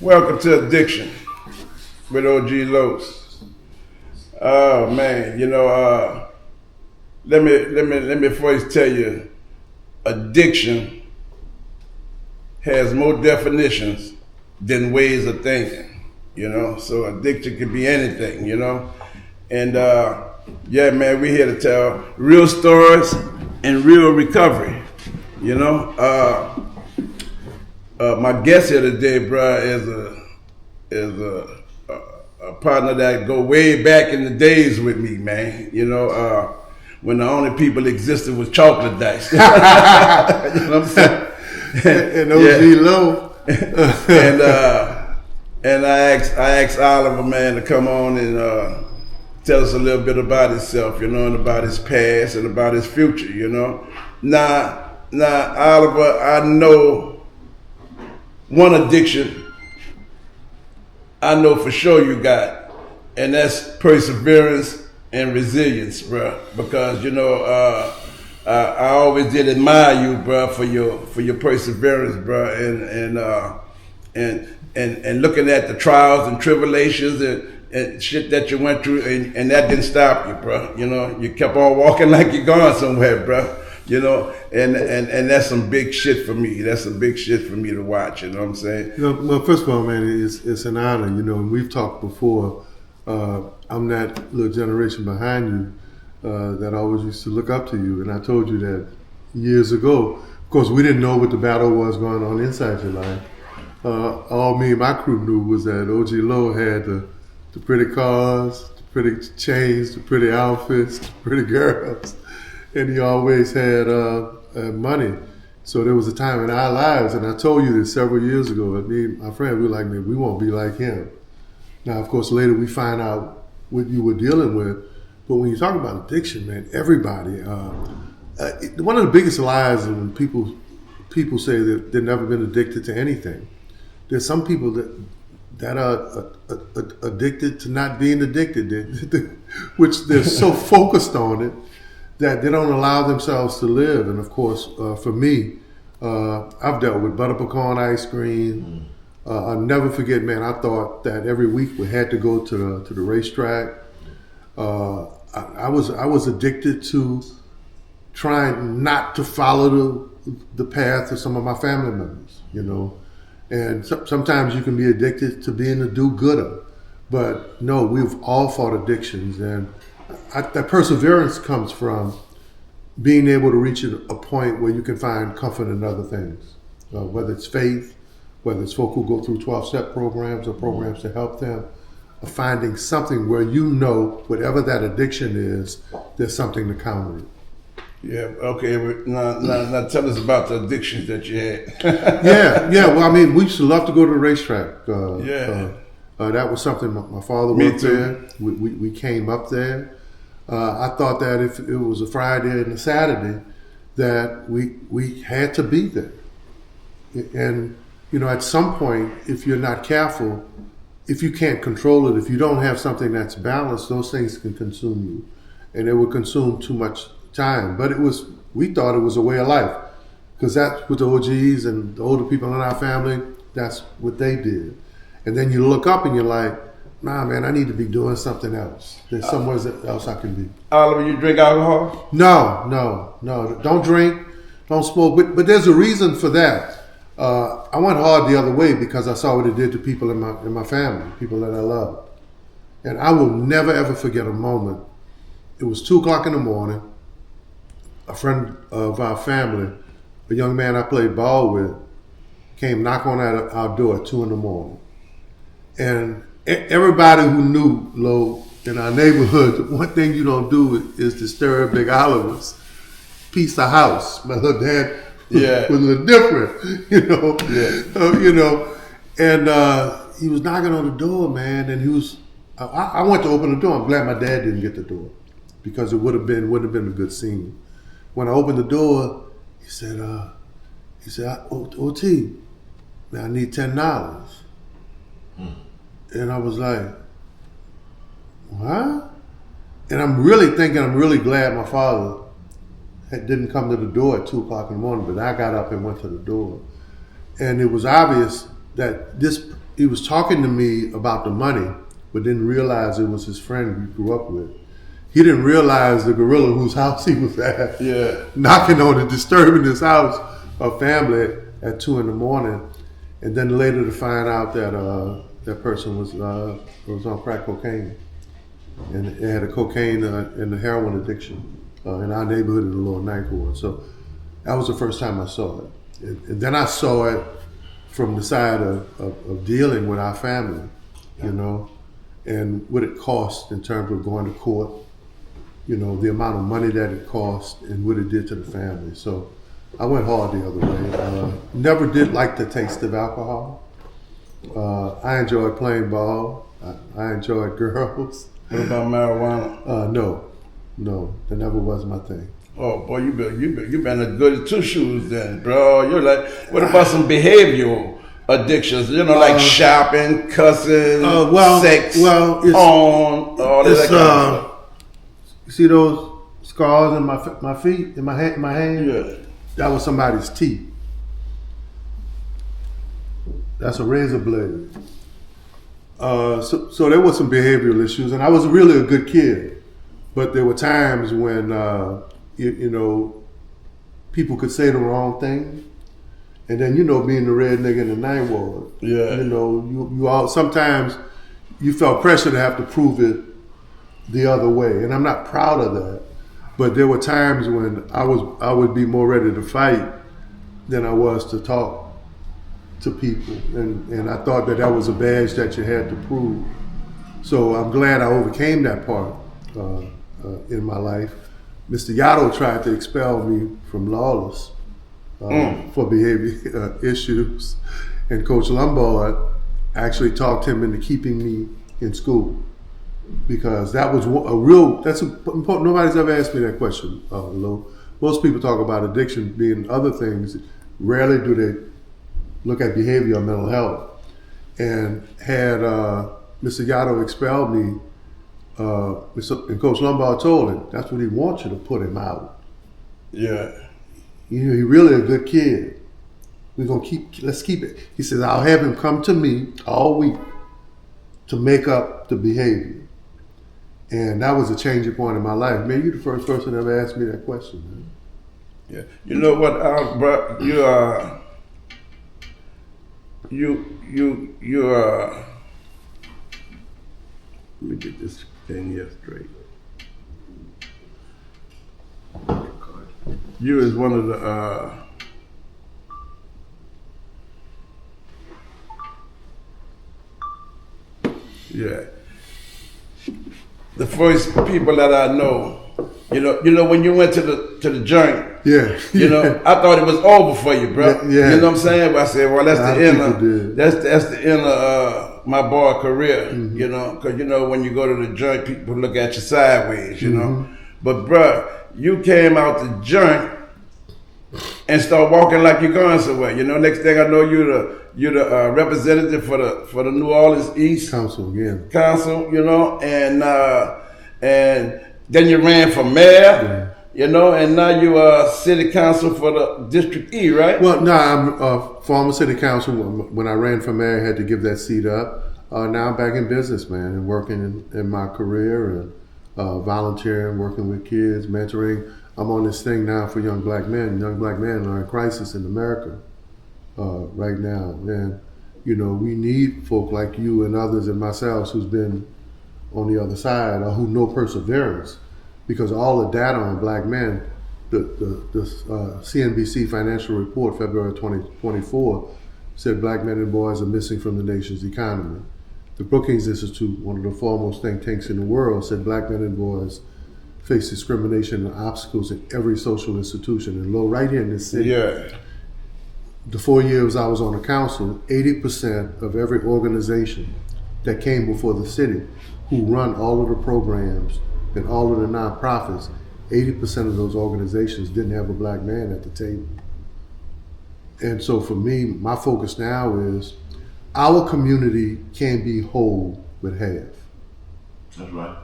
Welcome to Addiction with OG Los. Oh man, let me first tell you, addiction has more definitions than ways of thinking. So addiction could be anything. And yeah, man, we're here to tell real stories and real recovery. You know, my guest here today, bro, is a partner that go way back in the days with me, man. When the only people existed was chocolate dice. You know what I'm saying? And OG Low. and I asked Oliver, man, to come on and tell us a little bit about himself, and about his past and about his future. Now, Oliver, I know one addiction I know for sure you got, and that's perseverance and resilience, bro. Because I always did admire you, bro, for your perseverance, bro, and looking at the trials and tribulations and shit that you went through, and that didn't stop you, bro. You kept on walking like you're going somewhere, bro. And that's some big shit for me. That's some big shit for me to watch. You know what I'm saying? Well, first of all, man, it's an honor. And we've talked before. I'm that little generation behind you that always used to look up to you. And I told you that years ago. Of course, we didn't know what the battle was going on inside your life. All me and my crew knew was that OG Low had the pretty cars, the pretty chains, the pretty outfits, the pretty girls. And he always had money. So there was a time in our lives, and I told you this several years ago, me and my friend, we were like, man, we won't be like him. Now, of course, later we find out what you were dealing with. But when you talk about addiction, man, everybody, one of the biggest lies is when people say that they've never been addicted to anything. There's some people that are addicted to not being addicted, which they're so focused on it that they don't allow themselves to live. And of course, for me, I've dealt with butter pecan ice cream. I'll never forget, man, I thought that every week we had to go to the racetrack. I was addicted to trying not to follow the path of some of my family members, And sometimes you can be addicted to being a do-gooder. But no, we've all fought addictions, and that perseverance comes from being able to reach a point where you can find comfort in other things, whether it's faith, whether it's folk who go through 12-step programs or programs to help them, or finding something where whatever that addiction is, there's something to counter it. Yeah, okay. Now tell us about the addictions that you had. Yeah. Well, I mean, we used to love to go to the racetrack. That was something my father worked there. We came up there. I thought that if it was a Friday and a Saturday, that we had to be there. And at some point, if you're not careful, if you can't control it, if you don't have something that's balanced, those things can consume you, and it would consume too much time. But we thought it was a way of life, because that's what the OGs and the older people in our family, that's what they did. And then you look up and you're like, nah, man, I need to be doing something else. There's somewhere else I can be. Oliver, you drink alcohol? No. Don't drink, don't smoke. But there's a reason for that. I went hard the other way because I saw what it did to people in my family, people that I love. And I will never, ever forget a moment. It was 2:00 in the morning. A friend of our family, a young man I played ball with, came knock on our door at 2 in the morning. And everybody who knew Lo in our neighborhood, one thing you don't do is disturb Big Oliver's piece of house. My little dad was a little different, And he was knocking on the door, man, and I went to open the door. I'm glad my dad didn't get the door, because it wouldn't have been a good scene. When I opened the door, he said, OT, man, I need $10. And I was like, what? And I'm really glad my father didn't come to the door at 2:00 in the morning, but I got up and went to the door. And it was obvious that he was talking to me about the money, but didn't realize it was his friend he grew up with. He didn't realize the gorilla whose house he was at, knocking on and disturbing his house, a family at 2 a.m, and then later to find out that that person was on crack cocaine, and it had a cocaine and a heroin addiction in our neighborhood in the Lower Ninth Ward. So that was the first time I saw it, and then I saw it from the side of dealing with our family, you know, and what it cost in terms of going to court, you know, the amount of money that it cost and what it did to the family. So I went hard the other way. Never did like the taste of alcohol. I enjoyed playing ball. I enjoyed girls. What about marijuana? No, that never was my thing. Oh boy, you been a good two shoes then, bro. You're like, what about some behavioral addictions? You know, like shopping, cussing, sex, porn, all that kind of stuff. You see those scars in my feet, in my hand? Yeah. That was somebody's teeth. That's a razor blade. So there was some behavioral issues, and I was really a good kid, but there were times when you know, people could say the wrong thing, and then, you know, being the red nigga in the Ninth Ward, you know, you all sometimes you felt pressure to have to prove it the other way, and I'm not proud of that. But there were times when I would be more ready to fight than I was to talk to people, and I thought that was a badge that you had to prove. So I'm glad I overcame that part in my life. Mr. Yato tried to expel me from Lawless for behavior issues, and Coach Lombard actually talked him into keeping me in school, because that was that's important. Nobody's ever asked me that question, Lou. Most people talk about addiction being other things. Rarely do they look at behavior or mental health. And had Mr. Yato expelled me, and Coach Lombard told him, that's what he wants you to put him out. Yeah. You know, he's really a good kid. Let's keep it. He says, I'll have him come to me all week to make up the behavior. And that was a changing point in my life. Man, you're the first person that ever asked me that question, man. Yeah. You know what, bro, let me get this thing here straight. You is one of the the first people that I know. You know when you went to the joint. Yeah. You know, I thought it was over for you, bro. Yeah. You know what I'm saying? But I said, well, that's the end. That's the end of my boy career. Mm-hmm. You know, because you know when you go to the joint, people look at you sideways. You know, but bro, you came out the joint and start walking like you're going somewhere. You know, next thing I know, you're the representative for the New Orleans East Council. Yeah. Council. You know, and then you ran for mayor. Yeah. You know, and now you are city council for the District E, right? Well, no, I'm former city council. When I ran for mayor, I had to give that seat up. Now I'm back in business, man, and working in my career and volunteering, working with kids, mentoring. I'm on this thing now for young black men. Young black men are in crisis in America right now. And, you know, we need folk like you and others and myself who's been on the other side or who know perseverance. Because all the data on black men, the CNBC financial report, February 2024, said black men and boys are missing from the nation's economy. The Brookings Institute, one of the foremost think tanks in the world, said black men and boys face discrimination and obstacles in every social institution. And low, right here in this city, the 4 years I was on the council, 80% of every organization that came before the city who run all of the programs and all of the nonprofits, 80% of those organizations didn't have a black man at the table. And so for me, my focus now is our community can't be whole with half. That's right.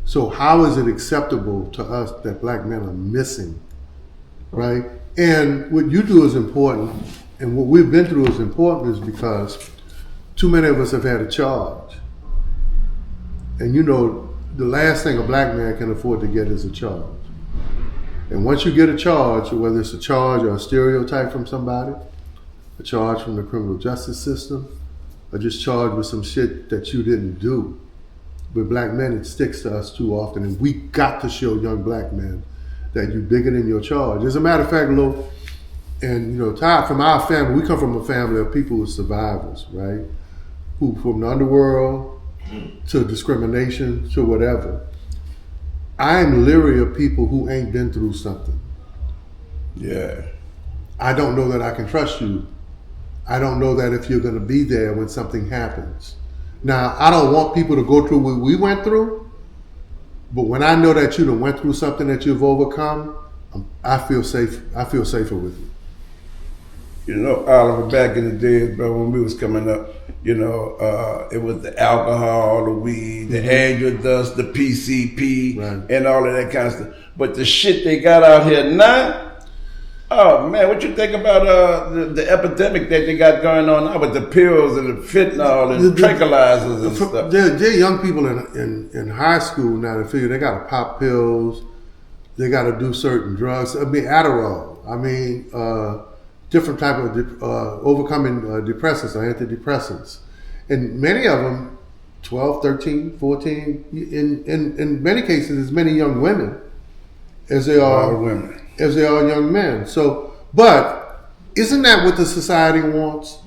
So how is it acceptable to us that black men are missing, right? And what you do is important, And what we've been through is important is because too many of us have had a charge. And you know, the last thing a black man can afford to get is a charge. And once you get a charge, whether it's a charge or a stereotype from somebody, a charge from the criminal justice system, or just charged with some shit that you didn't do. With black men, it sticks to us too often, and we got to show young black men that you bigger than your charge. As a matter of fact, Lo, and you know, Todd, from our family, we come from a family of people who are survivors, right? Who from the underworld to discrimination to whatever. I'm leery of people who ain't been through something. Yeah. I don't know that I can trust you. I don't know that if you're going to be there when something happens. Now, I don't want people to go through what we went through, but when I know that you done went through something that you've overcome, I feel safe. I feel safer with you. You know, Oliver, back in the days, bro, when we was coming up, you know, it was the alcohol, the weed, the angel dust, the PCP, Right. and all of that kind of stuff. But the shit they got out here now, oh man, what you think about the epidemic that they got going on now with the pills and the fentanyl and tranquilizers and stuff? They're young people in high school now that figure they got to pop pills, they got to do certain drugs. I mean, Adderall. I mean, different type of overcoming depressants or antidepressants. And many of them, 12, 13, 14, in many cases, as many young women as they A lot are of women. as they are young men. So, but isn't that what the society wants?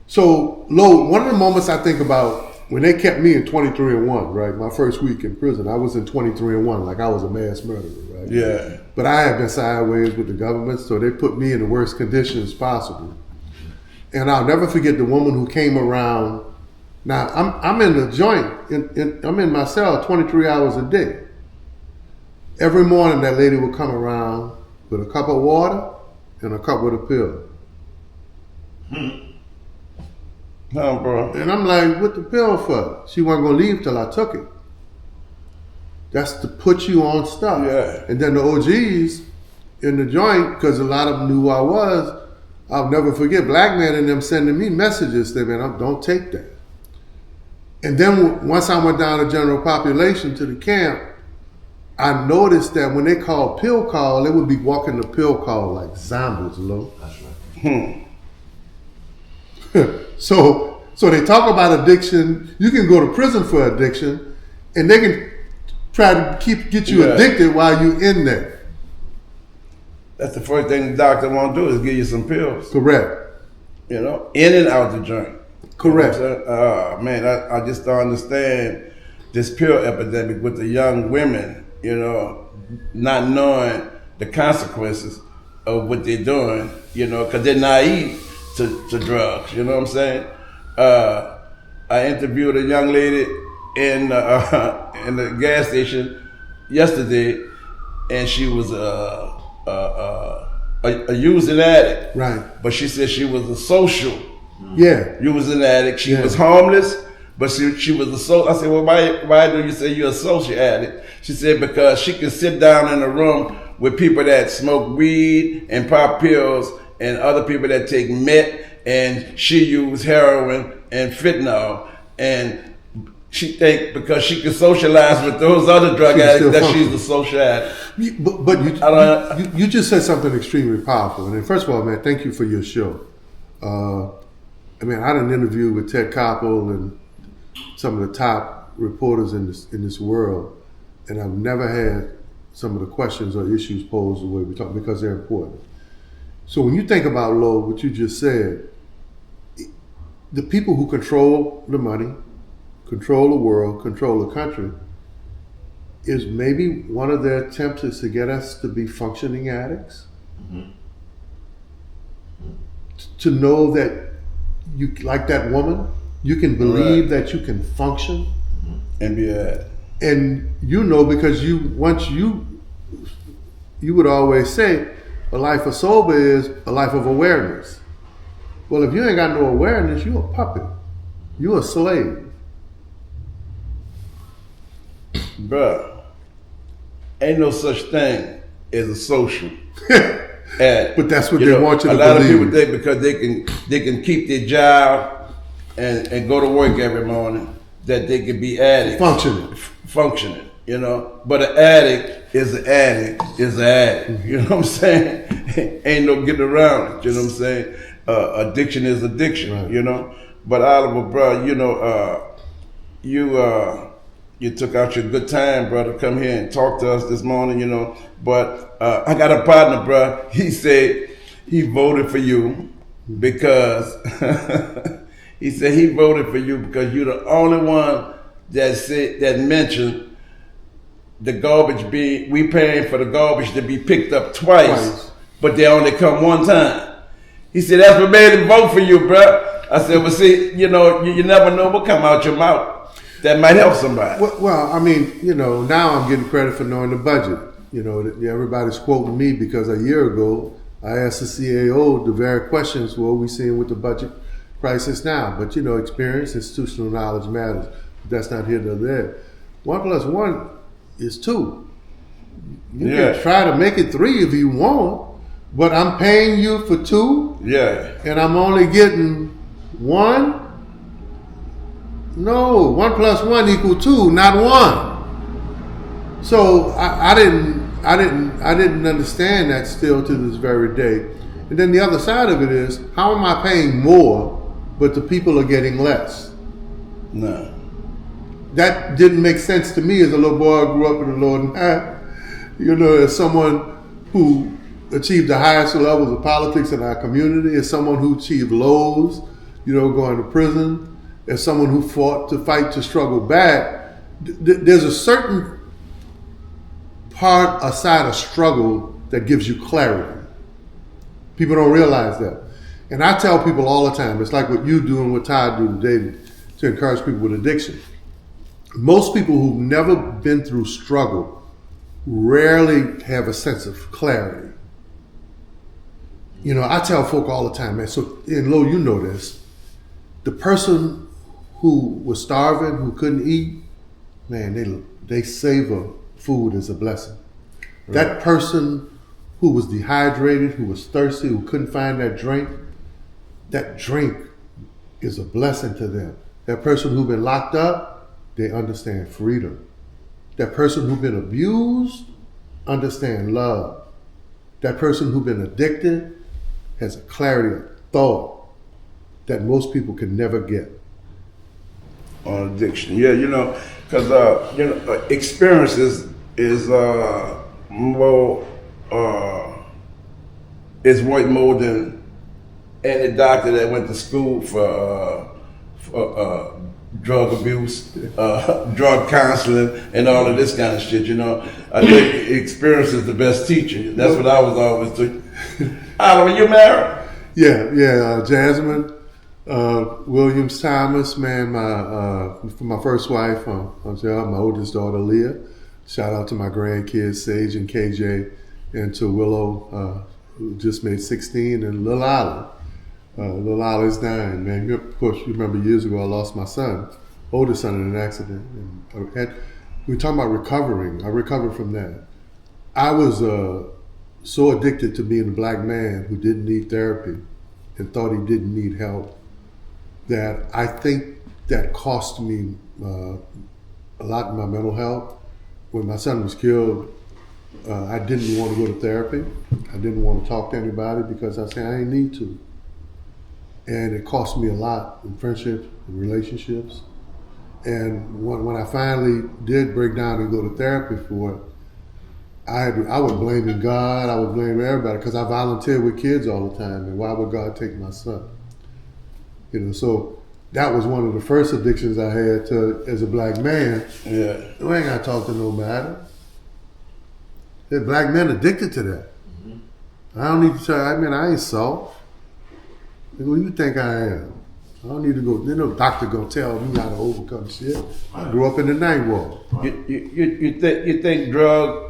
So, Lo, one of the moments I think about when they kept me in 23 and 1, right? My first week in prison, I was in 23 and 1, like I was a mass murderer, right? Yeah. But I had been sideways with the government, so they put me in the worst conditions possible. And I'll never forget the woman who came around. Now, I'm in the joint, I'm in my cell 23 hours a day. Every morning that lady would come around with a cup of water and a cup with a pill. No, bro. And I'm like, what the pill for? She wasn't gonna leave till I took it. That's to put you on stuff. Yeah. And then the OGs in the joint, because a lot of them knew who I was, I'll never forget black men and them sending me messages saying, man, don't take that. And then once I went down to general population to the camp, I noticed that when they called pill call, they would be walking the pill call like zombies, Lo. That's right. So they talk about addiction. You can go to prison for addiction, and they can try to get you Yeah. addicted while you're in there. That's the first thing the doctor want to do is give you some pills. Correct. You know, in and out the joint. Correct. You know what I'm saying? Man, I just don't understand this pill epidemic with the young women, you know, not knowing the consequences of what they're doing, you know, because they're naive to drugs, you know what I'm saying? I interviewed a young lady in the gas station yesterday, and she was a using addict. Right. But she said she was a social Yeah. using addict. She Yeah. was homeless, but she was a social. I said, well, why do you say you're a social addict? She said, because she can sit down in a room with people that smoke weed and pop pills and other people that take meth, and she used heroin and fentanyl. And she think because she can socialize with those other drug She can addicts still that function. she's a social addict. But I you just said something extremely powerful. And first of all, man, thank you for your show. I mean, I had an interview with Ted Koppel and some of the top reporters in this world, and I've never had some of the questions or issues posed the way we talk because they're important. So when you think about, Lo, what you just said, the people who control the money, control the world, control the country, is maybe one of their attempts is to get us to be functioning addicts. To know that you, like that woman, you can believe that you can function, And be an addict. and you know because you would always say a life of sober is a life of awareness. Well, if you ain't got no awareness, you're a puppet. You're a slave. Bruh, ain't no such thing as a social. addict. But that's what You they know, want you to A lot believe. of people think because they can keep their job and go to work every morning that they can be addicts. Functioning, you know. But an addict is an addict is an addict. You know what I'm saying? Ain't no getting around it. You know what I'm saying? Addiction is addiction. Right. You know. But Oliver, bro, you know, you took out your good time, brother, to come here and talk to us this morning. You know. But I got a partner, bro. He said he voted for you because he said he voted for you because you're the only one that mentioned the garbage we paying for the garbage to be picked up twice, but they only come one time. He said that's what made him vote for you, bro. I said, well, see, you know, you never know what come out your mouth that might help somebody. Well, I mean, you know, now I'm getting credit for knowing the budget. You know, everybody's quoting me because a year ago I asked the CAO the very questions, what are we seeing with the budget crisis now? But, you know, experience, institutional knowledge matters. That's not here nor there. 1 + 1 is 2. You can try to make it 3 if you want, but I'm paying you for 2, and I'm only getting 1. No, 1 + 1 = 2, not 1. So I didn't understand that still to this very day. And then the other side of it is, how am I paying more, but the people are getting less? No. That didn't make sense to me as a little boy. I grew up in the Lord and I, you know, as someone who achieved the highest levels of politics in our community, as someone who achieved lows, you know, going to prison, as someone who fought to fight to struggle back, there's a certain part aside of struggle that gives you clarity. People don't realize that. And I tell people all the time, it's like what you do and what Todd do today to encourage people with addiction. Most people who've never been through struggle rarely have a sense of clarity. You know, I tell folk all the time, man, so, and Lo, you know this, the person who was starving, who couldn't eat, man, they savor food as a blessing. Right. That person who was dehydrated, who was thirsty, who couldn't find that drink is a blessing to them. That person who's been locked up, they understand freedom. That person who's been abused, understand love. That person who's been addicted has a clarity of thought that most people can never get. On addiction, yeah, you know, because you know, experience is more is worth more than any doctor that went to school for drug abuse, drug counseling, and all of this kind of shit. You know, I think experience is the best teacher. That's what I was always doing. Oliver, you married? Yeah. Jasmine Williams Thomas, man, my first wife, Angel, my oldest daughter Leah. Shout out to my grandkids Sage and KJ, and to Willow, who just made 16, and Lil Isla. Lil Isla is 9, man. Of course, you remember years ago I lost my son, oldest son, in an accident. And we were talking about recovering. I recovered from that. I was so addicted to being a black man who didn't need therapy and thought he didn't need help that I think that cost me a lot in my mental health. When my son was killed, I didn't want to go to therapy. I didn't want to talk to anybody because I said I didn't need to. And it cost me a lot in friendships and relationships. And when I finally did break down and go to therapy for it, I was blaming God, I was blaming everybody because I volunteered with kids all the time, and why would God take my son? You know, so that was one of the first addictions I had as a black man. Yeah. You ain't gotta talk to nobody. There's black men addicted to that. Mm-hmm. I don't need to tell you, I ain't soft. Who you think I am? I don't need to go, there's no doctor gonna tell me how to overcome shit. I grew up in the night wall. You think drug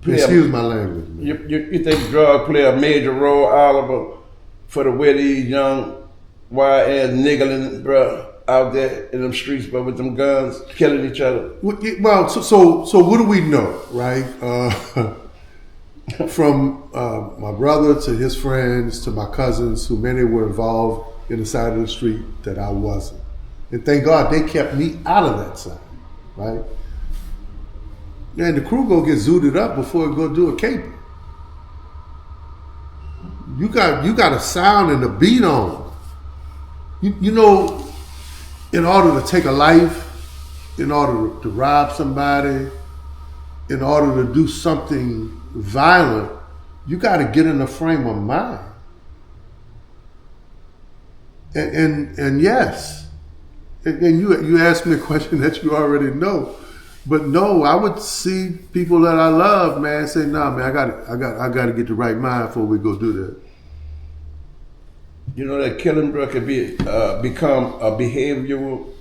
excuse my language, man. You think drug play a major role, Oliver, for the way these young YS niggling, bro, out there in them streets, but with them guns, killing each other? Well, so what do we know, right? from my brother to his friends to my cousins, who many were involved in the side of the street that I wasn't. And thank God they kept me out of that side, right? Man, the crew go get zooted up before it go do a caper. You got a sound and a beat on. You know, in order to take a life, in order to rob somebody, in order to do something violent, you got to get in a frame of mind. And yes, and you asked me a question that you already know, but no, I would see people that I love, man, say, nah, man, I got to get the right mind before we go do that. You know that killing, bro, could be become a behavioral